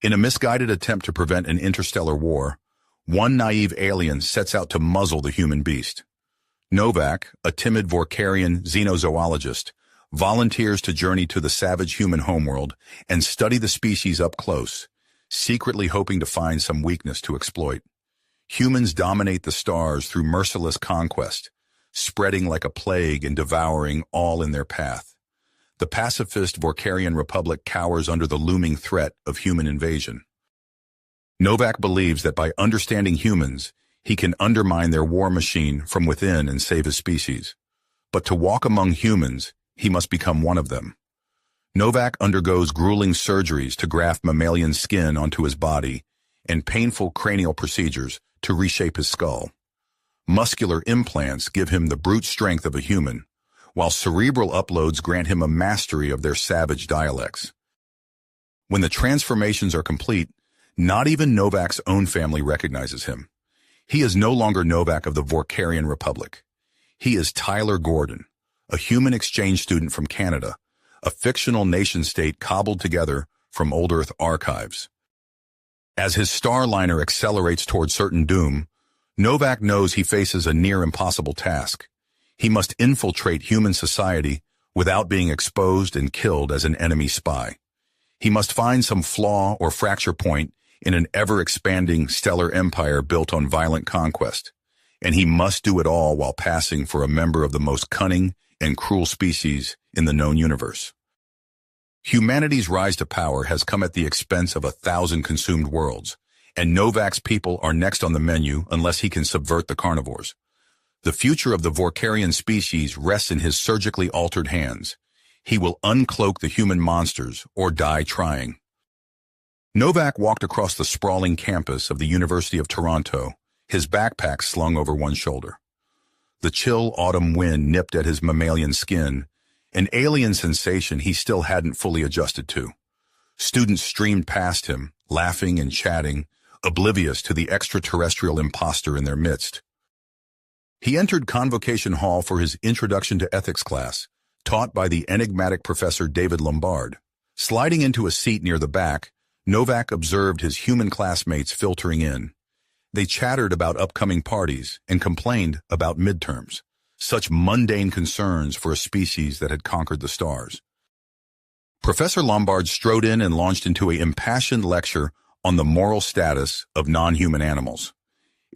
In a misguided attempt to prevent an interstellar war, one naive alien sets out to muzzle the human beast. Novak, a timid Vorkarian xenozoologist, volunteers to journey to the savage human homeworld and study the species up close, secretly hoping to find some weakness to exploit. Humans dominate the stars through merciless conquest, spreading like a plague and devouring all in their path. The pacifist Vorkarian Republic cowers under the looming threat of human invasion. Novak believes that by understanding humans, he can undermine their war machine from within and save his species. But to walk among humans, he must become one of them. Novak undergoes grueling surgeries to graft mammalian skin onto his body and painful cranial procedures to reshape his skull. Muscular implants give him the brute strength of a human, while cerebral uploads grant him a mastery of their savage dialects. When the transformations are complete, not even Novak's own family recognizes him. He is no longer Novak of the Vorkarian Republic. He is Tyler Gordon, a human exchange student from Canada, a fictional nation-state cobbled together from old Earth archives. As his starliner accelerates toward certain doom, Novak knows he faces a near-impossible task. He must infiltrate human society without being exposed and killed as an enemy spy. He must find some flaw or fracture point in an ever-expanding stellar empire built on violent conquest, and he must do it all while passing for a member of the most cunning and cruel species in the known universe. Humanity's rise to power has come at the expense of 1,000 consumed worlds, and Novak's people are next on the menu unless he can subvert the carnivores. The future of the Vorkarian species rests in his surgically altered hands. He will uncloak the human monsters or die trying. Novak walked across the sprawling campus of the University of Toronto, his backpack slung over one shoulder. The chill autumn wind nipped at his mammalian skin, an alien sensation he still hadn't fully adjusted to. Students streamed past him, laughing and chatting, oblivious to the extraterrestrial imposter in their midst. He entered Convocation Hall for his Introduction to Ethics class, taught by the enigmatic Professor David Lombard. Sliding into a seat near the back, Novak observed his human classmates filtering in. They chattered about upcoming parties and complained about midterms, such mundane concerns for a species that had conquered the stars. Professor Lombard strode in and launched into an impassioned lecture on the moral status of non-human animals.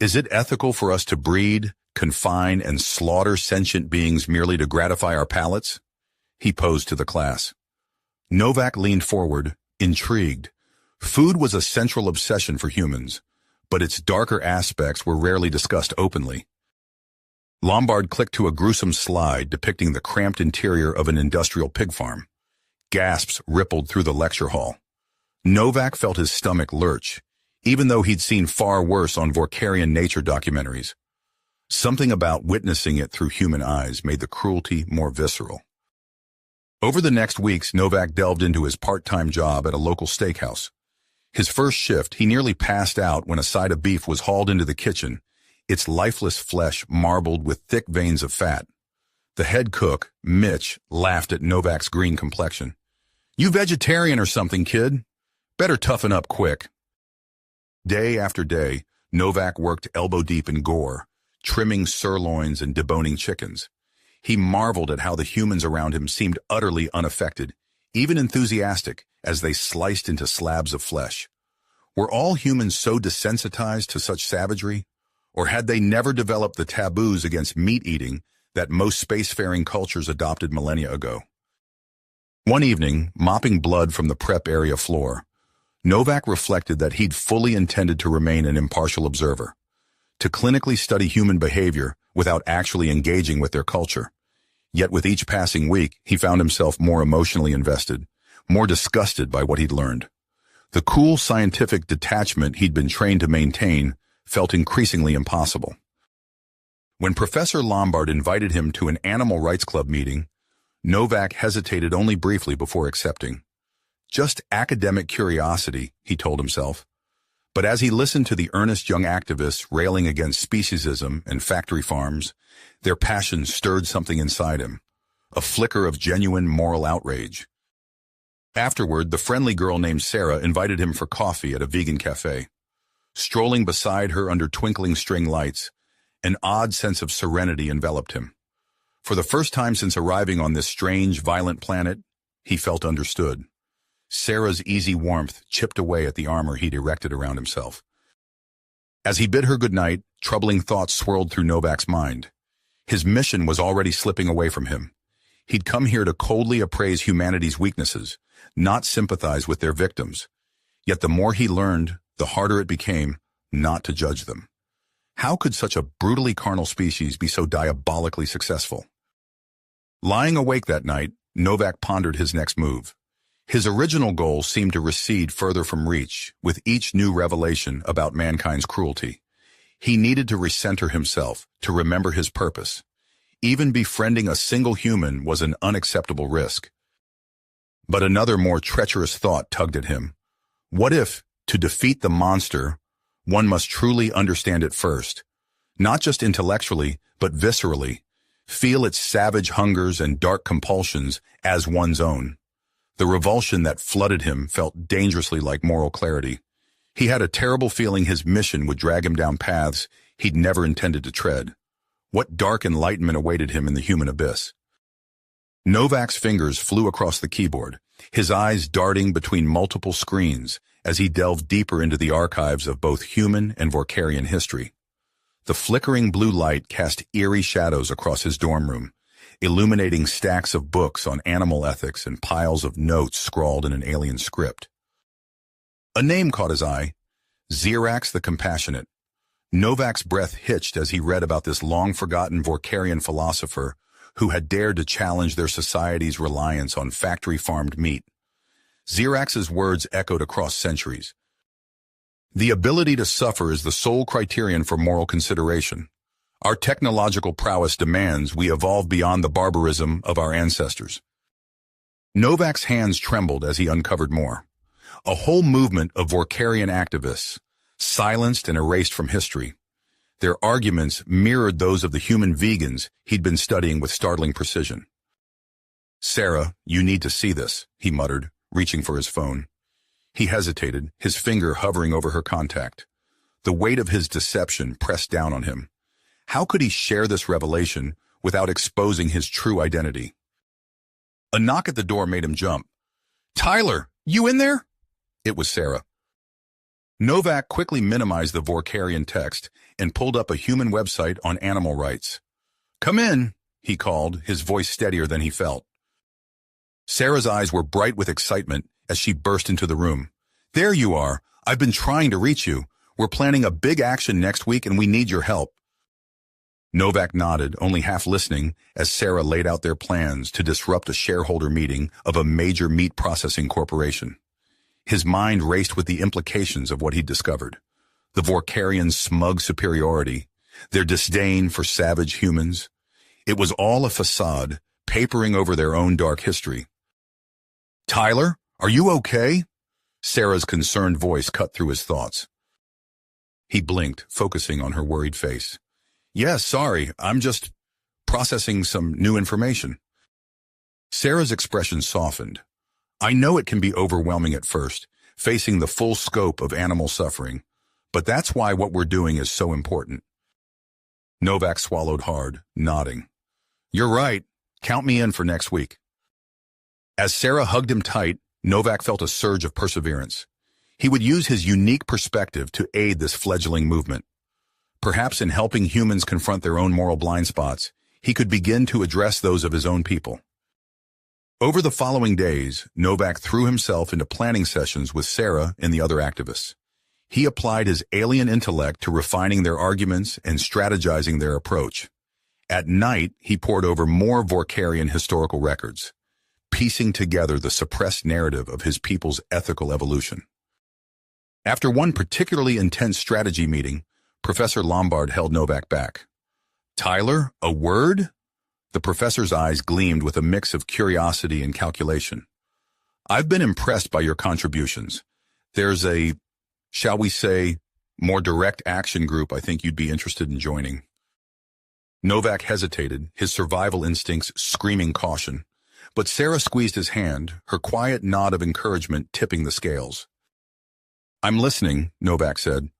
Is it ethical for us to breed, confine, and slaughter sentient beings merely to gratify our palates? He posed to the class. Novak leaned forward, intrigued. Food was a central obsession for humans, but its darker aspects were rarely discussed openly. Lombard clicked to a gruesome slide depicting the cramped interior of an industrial pig farm. Gasps rippled through the lecture hall. Novak felt his stomach lurch, even though he'd seen far worse on Vorkarian nature documentaries. Something about witnessing it through human eyes made the cruelty more visceral. Over the next weeks, Novak delved into his part-time job at a local steakhouse. His first shift, he nearly passed out when a side of beef was hauled into the kitchen, its lifeless flesh marbled with thick veins of fat. The head cook, Mitch, laughed at Novak's green complexion. "You vegetarian or something, kid? Better toughen up quick." Day after day, Novak worked elbow-deep in gore, trimming sirloins and deboning chickens. He marveled at how the humans around him seemed utterly unaffected, even enthusiastic, as they sliced into slabs of flesh. Were all humans so desensitized to such savagery? Or had they never developed the taboos against meat-eating that most spacefaring cultures adopted millennia ago? One evening, mopping blood from the prep area floor, Novak reflected that he'd fully intended to remain an impartial observer, to clinically study human behavior without actually engaging with their culture. Yet with each passing week, he found himself more emotionally invested, more disgusted by what he'd learned. The cool scientific detachment he'd been trained to maintain felt increasingly impossible. When Professor Lombard invited him to an Animal Rights Club meeting, Novak hesitated only briefly before accepting. Just academic curiosity, he told himself. But as he listened to the earnest young activists railing against speciesism and factory farms, their passion stirred something inside him, a flicker of genuine moral outrage. Afterward, the friendly girl named Sarah invited him for coffee at a vegan cafe. Strolling beside her under twinkling string lights, an odd sense of serenity enveloped him. For the first time since arriving on this strange, violent planet, he felt understood. Sarah's easy warmth chipped away at the armor he'd erected around himself. As he bid her goodnight, troubling thoughts swirled through Novak's mind. His mission was already slipping away from him. He'd come here to coldly appraise humanity's weaknesses, not sympathize with their victims. Yet the more he learned, the harder it became not to judge them. How could such a brutally carnal species be so diabolically successful? Lying awake that night, Novak pondered his next move. His original goal seemed to recede further from reach with each new revelation about mankind's cruelty. He needed to recenter himself, to remember his purpose. Even befriending a single human was an unacceptable risk. But another more treacherous thought tugged at him. What if, to defeat the monster, one must truly understand it first? Not just intellectually, but viscerally. Feel its savage hungers and dark compulsions as one's own. The revulsion that flooded him felt dangerously like moral clarity. He had a terrible feeling his mission would drag him down paths he'd never intended to tread. What dark enlightenment awaited him in the human abyss? Novak's fingers flew across the keyboard, his eyes darting between multiple screens as he delved deeper into the archives of both human and Vorkarian history. The flickering blue light cast eerie shadows across his dorm room, illuminating stacks of books on animal ethics and piles of notes scrawled in an alien script. A name caught his eye, Xerax the Compassionate. Novak's breath hitched as he read about this long-forgotten Vorkarian philosopher who had dared to challenge their society's reliance on factory-farmed meat. Xerax's words echoed across centuries. The ability to suffer is the sole criterion for moral consideration. Our technological prowess demands we evolve beyond the barbarism of our ancestors. Novak's hands trembled as he uncovered more. A whole movement of Vorkarian activists, silenced and erased from history. Their arguments mirrored those of the human vegans he'd been studying with startling precision. "Sarah, you need to see this," he muttered, reaching for his phone. He hesitated, his finger hovering over her contact. The weight of his deception pressed down on him. How could he share this revelation without exposing his true identity? A knock at the door made him jump. "Tyler, you in there?" It was Sarah. Novak quickly minimized the Vorkarian text and pulled up a human website on animal rights. "Come in," he called, his voice steadier than he felt. Sarah's eyes were bright with excitement as she burst into the room. "There you are. I've been trying to reach you. We're planning a big action next week and we need your help." Novak nodded, only half listening, as Sarah laid out their plans to disrupt a shareholder meeting of a major meat processing corporation. His mind raced with the implications of what he'd discovered. The Vorkarians' smug superiority, their disdain for savage humans. It was all a facade, papering over their own dark history. "Tyler, are you okay?" Sarah's concerned voice cut through his thoughts. He blinked, focusing on her worried face. "Yes, sorry, I'm just processing some new information." Sarah's expression softened. "I know it can be overwhelming at first, facing the full scope of animal suffering, but that's why what we're doing is so important." Novak swallowed hard, nodding. "You're right. Count me in for next week." As Sarah hugged him tight, Novak felt a surge of perseverance. He would use his unique perspective to aid this fledgling movement. Perhaps in helping humans confront their own moral blind spots, he could begin to address those of his own people. Over the following days, Novak threw himself into planning sessions with Sarah and the other activists. He applied his alien intellect to refining their arguments and strategizing their approach. At night, he pored over more Vorkarian historical records, piecing together the suppressed narrative of his people's ethical evolution. After one particularly intense strategy meeting, Professor Lombard held Novak back. "Tyler, a word?" The professor's eyes gleamed with a mix of curiosity and calculation. "I've been impressed by your contributions. There's a, shall we say, more direct action group I think you'd be interested in joining." Novak hesitated, his survival instincts screaming caution. But Sarah squeezed his hand, her quiet nod of encouragement tipping the scales. "I'm listening," Novak said.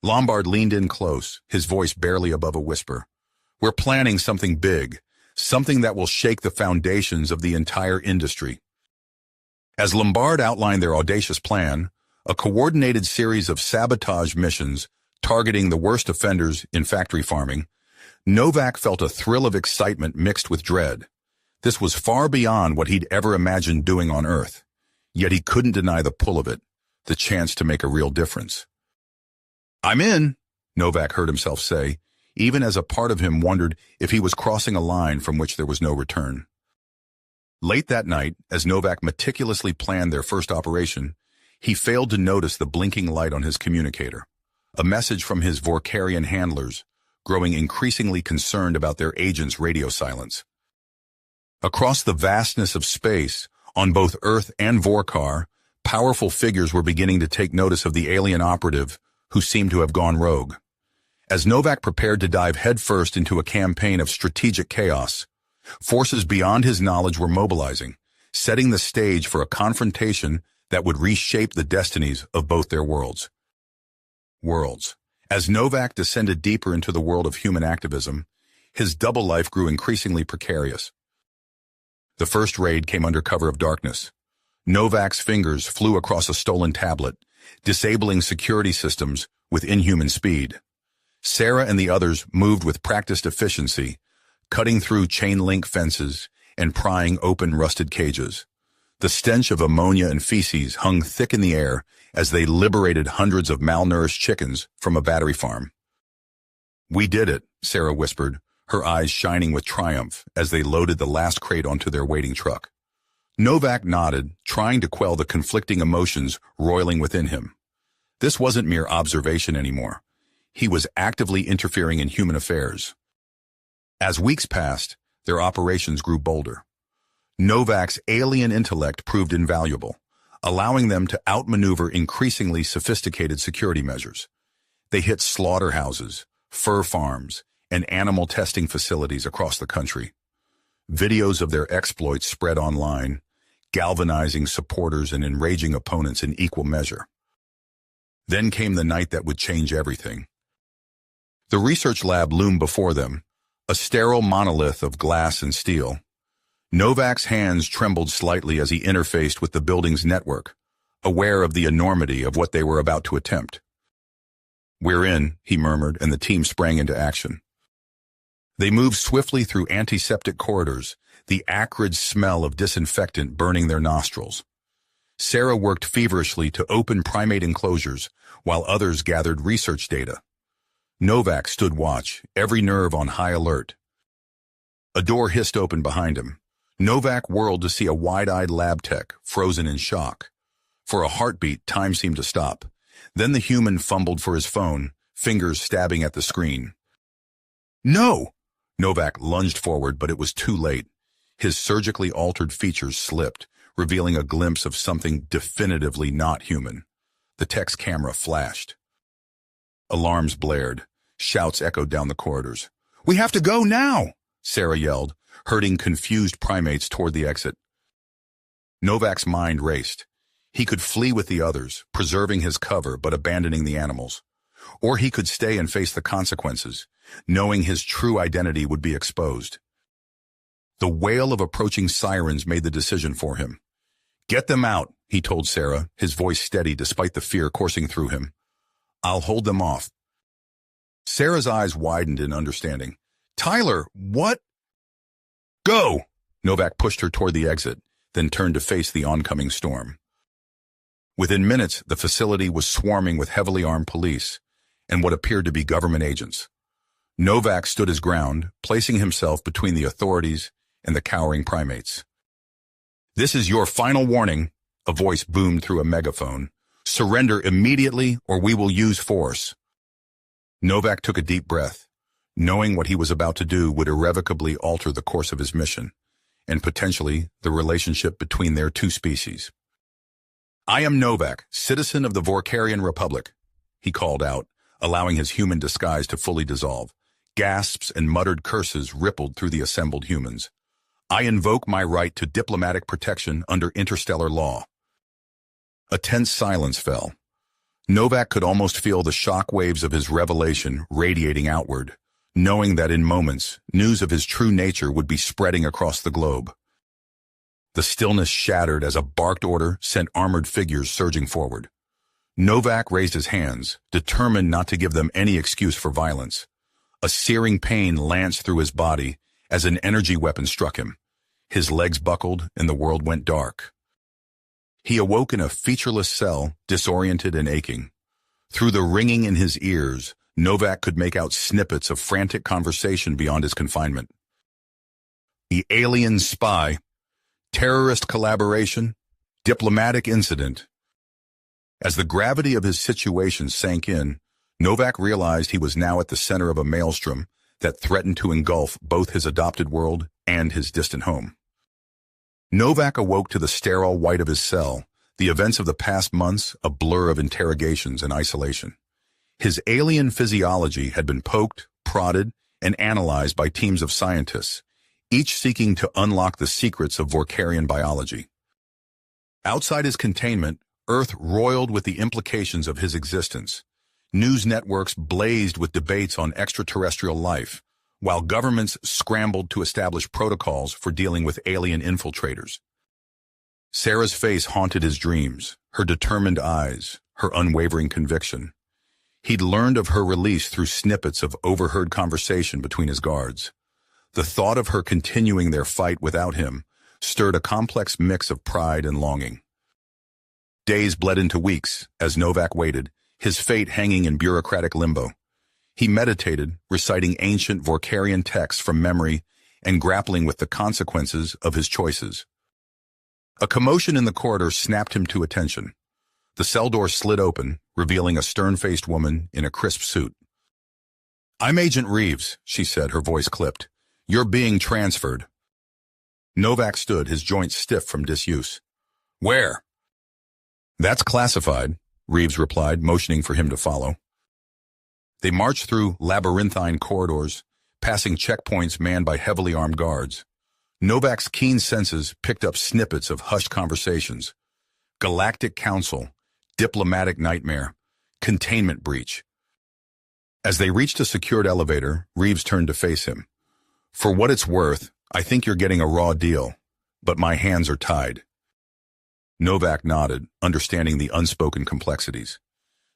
Lombard leaned in close, his voice barely above a whisper. "We're planning something big, something that will shake the foundations of the entire industry." As Lombard outlined their audacious plan, a coordinated series of sabotage missions targeting the worst offenders in factory farming, Novak felt a thrill of excitement mixed with dread. This was far beyond what he'd ever imagined doing on Earth, yet he couldn't deny the pull of it, the chance to make a real difference. "I'm in," Novak heard himself say, even as a part of him wondered if he was crossing a line from which there was no return. Late that night, as Novak meticulously planned their first operation, he failed to notice the blinking light on his communicator, a message from his Vorkarian handlers, growing increasingly concerned about their agent's radio silence. Across the vastness of space, on both Earth and Vorkar, powerful figures were beginning to take notice of the alien operative who seemed to have gone rogue. As Novak prepared to dive headfirst into a campaign of strategic chaos, forces beyond his knowledge were mobilizing, setting the stage for a confrontation that would reshape the destinies of both their worlds. As Novak descended deeper into the world of human activism, his double life grew increasingly precarious. The first raid came under cover of darkness. Novak's fingers flew across a stolen tablet, disabling security systems with inhuman speed. Sarah and the others moved with practiced efficiency, cutting through chain-link fences and prying open rusted cages. The stench of ammonia and feces hung thick in the air as they liberated hundreds of malnourished chickens from a battery farm. "We did it," Sarah whispered, her eyes shining with triumph as they loaded the last crate onto their waiting truck. Novak nodded, trying to quell the conflicting emotions roiling within him. This wasn't mere observation anymore. He was actively interfering in human affairs. As weeks passed, their operations grew bolder. Novak's alien intellect proved invaluable, allowing them to outmaneuver increasingly sophisticated security measures. They hit slaughterhouses, fur farms, and animal testing facilities across the country. Videos of their exploits spread online, galvanizing supporters and enraging opponents in equal measure. Then came the night that would change everything. The research lab loomed before them, a sterile monolith of glass and steel. Novak's hands trembled slightly as he interfaced with the building's network, aware of the enormity of what they were about to attempt. "We're in," he murmured, and the team sprang into action. They moved swiftly through antiseptic corridors, the acrid smell of disinfectant burning their nostrils. Sarah worked feverishly to open primate enclosures, while others gathered research data. Novak stood watch, every nerve on high alert. A door hissed open behind him. Novak whirled to see a wide-eyed lab tech, frozen in shock. For a heartbeat, time seemed to stop. Then the human fumbled for his phone, fingers stabbing at the screen. "No!" Novak lunged forward, but it was too late. His surgically altered features slipped, revealing a glimpse of something definitively not human. The tech's camera flashed. Alarms blared. Shouts echoed down the corridors. "We have to go now!" Sarah yelled, herding confused primates toward the exit. Novak's mind raced. He could flee with the others, preserving his cover but abandoning the animals. Or he could stay and face the consequences, knowing his true identity would be exposed. The wail of approaching sirens made the decision for him. "Get them out," he told Sarah, his voice steady despite the fear coursing through him. "I'll hold them off." Sarah's eyes widened in understanding. "Tyler, what?" "Go!" Novak pushed her toward the exit, then turned to face the oncoming storm. Within minutes, the facility was swarming with heavily armed police and what appeared to be government agents. Novak stood his ground, placing himself between the authorities and the cowering primates. "This is your final warning," a voice boomed through a megaphone. "Surrender immediately or we will use force." Novak took a deep breath, knowing what he was about to do would irrevocably alter the course of his mission, and potentially the relationship between their two species. "I am Novak, citizen of the Vorkarian Republic," he called out, allowing his human disguise to fully dissolve. Gasps and muttered curses rippled through the assembled humans. I invoke my right to diplomatic protection under interstellar law. A tense silence fell. Novak could almost feel the shock waves of his revelation radiating outward, knowing that in moments, news of his true nature would be spreading across the globe. The stillness shattered as a barked order sent armored figures surging forward. Novak raised his hands, determined not to give them any excuse for violence. A searing pain lanced through his body as an energy weapon struck him. His legs buckled and the world went dark. He awoke in a featureless cell, disoriented and aching. Through the ringing in his ears, Novak could make out snippets of frantic conversation beyond his confinement. The alien spy, terrorist collaboration, diplomatic incident. As the gravity of his situation sank in, Novak realized he was now at the center of a maelstrom that threatened to engulf both his adopted world and his distant home. Novak awoke to the sterile white of his cell, the events of the past months a blur of interrogations and isolation. His alien physiology had been poked, prodded, and analyzed by teams of scientists, each seeking to unlock the secrets of Vorkarian biology. Outside his containment, Earth roiled with the implications of his existence. News networks blazed with debates on extraterrestrial life, while governments scrambled to establish protocols for dealing with alien infiltrators. Sarah's face haunted his dreams, her determined eyes, her unwavering conviction. He'd learned of her release through snippets of overheard conversation between his guards. The thought of her continuing their fight without him stirred a complex mix of pride and longing. Days bled into weeks as Novak waited, his fate hanging in bureaucratic limbo. He meditated, reciting ancient Vorkarian texts from memory and grappling with the consequences of his choices. A commotion in the corridor snapped him to attention. The cell door slid open, revealing a stern-faced woman in a crisp suit. "I'm Agent Reeves," she said, her voice clipped. "You're being transferred." Novak stood, his joints stiff from disuse. "Where?" "That's classified," Reeves replied, motioning for him to follow. They marched through labyrinthine corridors, passing checkpoints manned by heavily armed guards. Novak's keen senses picked up snippets of hushed conversations. Galactic Council, diplomatic nightmare, containment breach. As they reached a secured elevator, Reeves turned to face him. "For what it's worth, I think you're getting a raw deal, but my hands are tied." Novak nodded, understanding the unspoken complexities.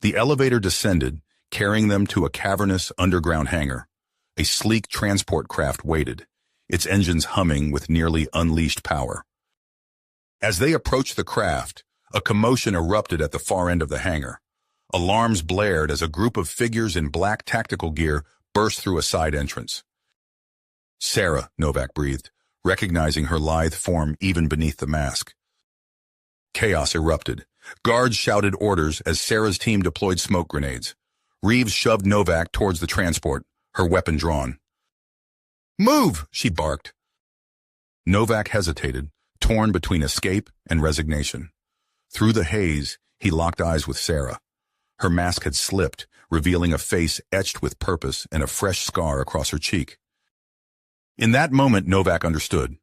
The elevator descended, carrying them to a cavernous underground hangar. A sleek transport craft waited, its engines humming with nearly unleashed power. As they approached the craft, a commotion erupted at the far end of the hangar. Alarms blared as a group of figures in black tactical gear burst through a side entrance. "Sarah," Novak breathed, recognizing her lithe form even beneath the mask. Chaos erupted. Guards shouted orders as Sarah's team deployed smoke grenades. Reeves shoved Novak towards the transport, her weapon drawn. "Move!" she barked. Novak hesitated, torn between escape and resignation. Through the haze, he locked eyes with Sarah. Her mask had slipped, revealing a face etched with purpose and a fresh scar across her cheek. In that moment, Novak understood.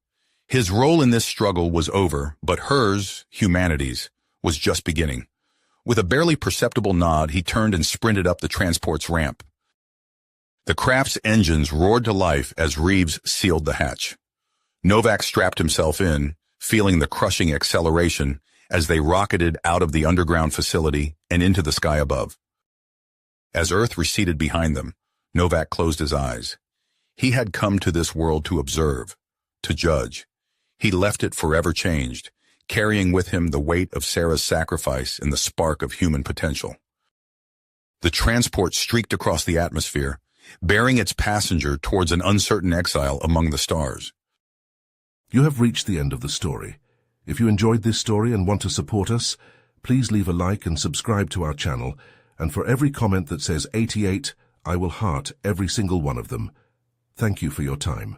His role in this struggle was over, but hers, humanity's, was just beginning. With a barely perceptible nod, he turned and sprinted up the transport's ramp. The craft's engines roared to life as Reeves sealed the hatch. Novak strapped himself in, feeling the crushing acceleration as they rocketed out of the underground facility and into the sky above. As Earth receded behind them, Novak closed his eyes. He had come to this world to observe, to judge. He left it forever changed, carrying with him the weight of Sarah's sacrifice and the spark of human potential. The transport streaked across the atmosphere, bearing its passenger towards an uncertain exile among the stars. You have reached the end of the story. If you enjoyed this story and want to support us, please leave a like and subscribe to our channel, and for every comment that says 88, I will heart every single one of them. Thank you for your time.